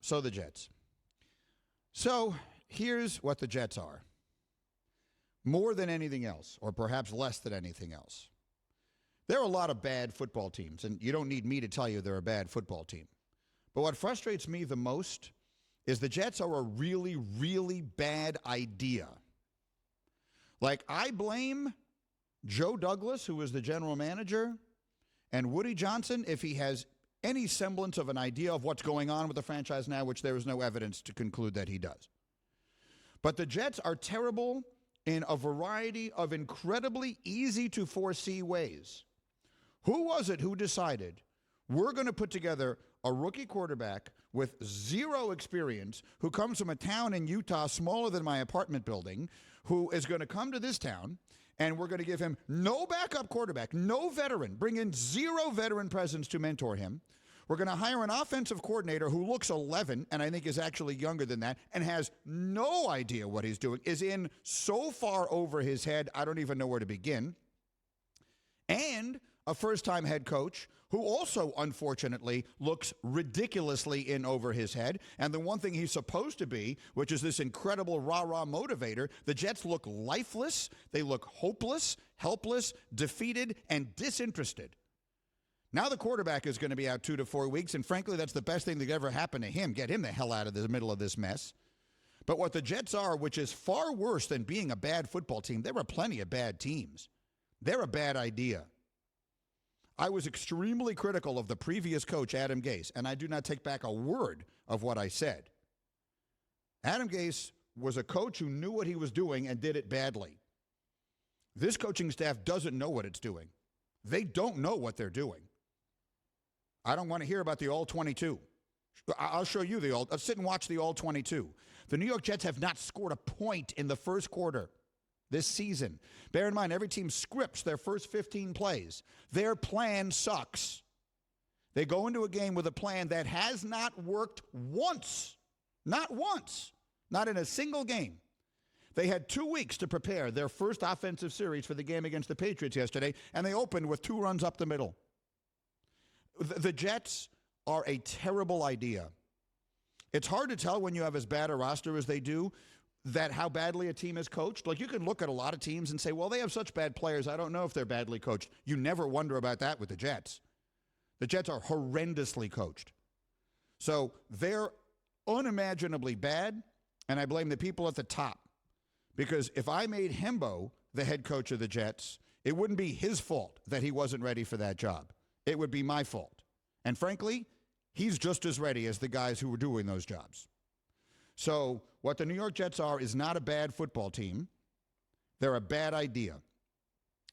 So the Jets. So here's what the Jets are. More than anything else, or perhaps less than anything else. There are a lot of bad football teams, and you don't need me to tell you they're a bad football team. But what frustrates me the most is the Jets are a really, really bad idea. Like, I blame Joe Douglas, who is the general manager, and Woody Johnson if he has any semblance of an idea of what's going on with the franchise now, which there is no evidence to conclude that he does. But the Jets are terrible in a variety of incredibly easy-to-foresee ways. Who was it who decided we're going to put together a rookie quarterback with zero experience who comes from a town in Utah smaller than my apartment building, who is going to come to this town, and we're going to give him no backup quarterback, no veteran, bring in zero veteran presence to mentor him. We're going to hire an offensive coordinator who looks 11, and I think is actually younger than that, and has no idea what he's doing, is in so far over his head, I don't even know where to begin. And a first-time head coach who also, unfortunately, looks ridiculously in over his head. And the one thing he's supposed to be, which is this incredible rah-rah motivator, the Jets look lifeless, they look hopeless, helpless, defeated, and disinterested. Now the quarterback is going to be out 2 to 4 weeks, and frankly, that's the best thing that ever happened to him. Get him the hell out of the middle of this mess. But what the Jets are, which is far worse than being a bad football team, there are plenty of bad teams. They're a bad idea. I was extremely critical of the previous coach, Adam Gase, and I do not take back a word of what I said. Adam Gase was a coach who knew what he was doing and did it badly. This coaching staff doesn't know what it's doing. They don't know what they're doing. I don't want to hear about the All-22. I'll show you the Let's sit and watch the All-22. The New York Jets have not scored a point in the first quarter this season. Bear in mind, every team scripts their first 15 plays. Their plan sucks. They go into a game with a plan that has not worked once. Not once. Not in a single game. They had 2 weeks to prepare their first offensive series for the game against the Patriots yesterday, and they opened with 2 runs up the middle. The Jets are a terrible idea. It's hard to tell when you have as bad a roster as they do that how badly a team is coached. Like, you can look at a lot of teams and say, well, they have such bad players, I don't know if they're badly coached. You never wonder about that with the Jets. The Jets are horrendously coached. So they're unimaginably bad, and I blame the people at the top. Because if I made Hembo the head coach of the Jets, it wouldn't be his fault that he wasn't ready for that job. It would be my fault. And frankly, he's just as ready as the guys who were doing those jobs. So what the New York Jets are is not a bad football team. They're a bad idea.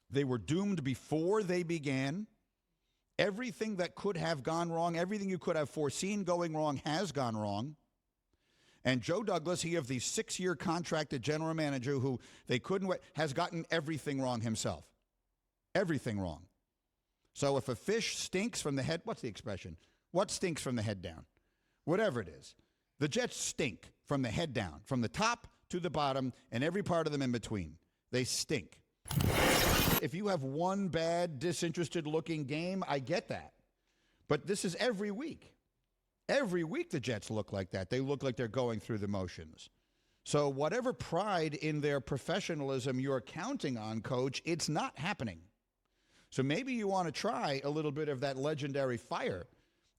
They were doomed before they began. Everything that could have gone wrong, everything you could have foreseen going wrong has gone wrong. And Joe Douglas, he of the 6-year contracted general manager who they couldn't wait, has gotten everything wrong himself. Everything wrong. So if a fish stinks from the head, what's the expression? What stinks from the head down? Whatever it is. The Jets stink from the head down, from the top to the bottom, and every part of them in between. They stink. If you have one bad, disinterested-looking game, I get that. But this is every week. Every week the Jets look like that. They look like they're going through the motions. So whatever pride in their professionalism you're counting on, Coach, it's not happening. So maybe you want to try a little bit of that legendary fire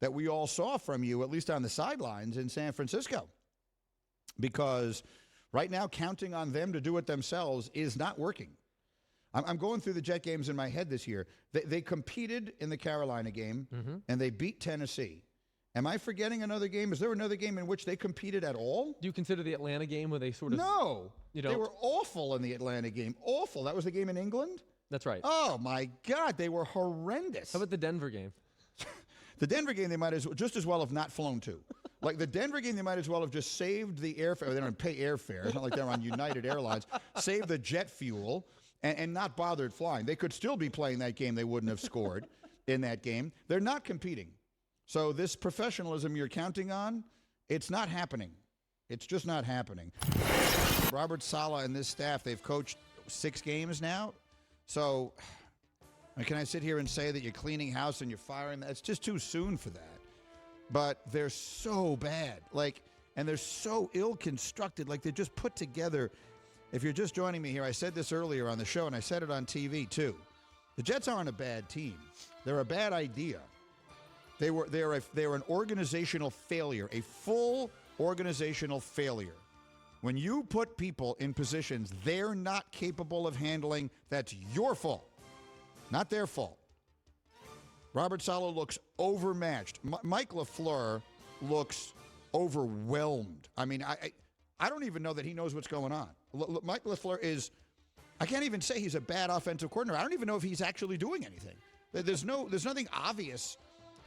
that we all saw from you, at least on the sidelines in San Francisco. Because right now, counting on them to do it themselves is not working. I'm going through the Jet games in my head this year. They competed in the Carolina game, and they beat Tennessee. Am I forgetting another game? Is there another game in which they competed at all? Do you consider the Atlanta game where they sort of... No. They were awful in the Atlanta game. Awful. That was the game in England? That's right. Oh, my God. They were horrendous. How about the Denver game? The Denver game, they might just as well have not flown to. Like the Denver game, they might as well have just saved the airfare. They don't pay airfare. It's not like they're on United Airlines. Save the jet fuel and not bothered flying. They could still be playing that game. They wouldn't have scored in that game. They're not competing. So this professionalism you're counting on, it's not happening. It's just not happening. Robert Saleh and this staff, they've coached 6 games now. So can I sit here and say that you're cleaning house and you're firing? It's just too soon for that. but they're so bad. And they're so ill-constructed. They're just put together. If you're just joining me here, I said this earlier on the show, and I said it on TV too. The Jets aren't a bad team. They're a bad idea. They're an organizational failure, a full organizational failure. When you put people in positions they're not capable of handling, that's your fault, not their fault. Robert Saleh looks overmatched. Mike LaFleur looks overwhelmed. I mean, I don't even know that he knows what's going on. Mike LaFleur is, I can't even say he's a bad offensive coordinator. I don't even know if he's actually doing anything. There's nothing obvious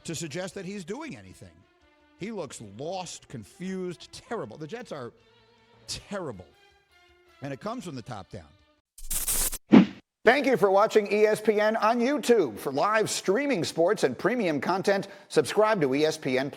to suggest that he's doing anything. He looks lost, confused, terrible. The Jets are terrible. And it comes from the top down. Thank you for watching ESPN on YouTube. For live streaming sports and premium content, subscribe to ESPN+.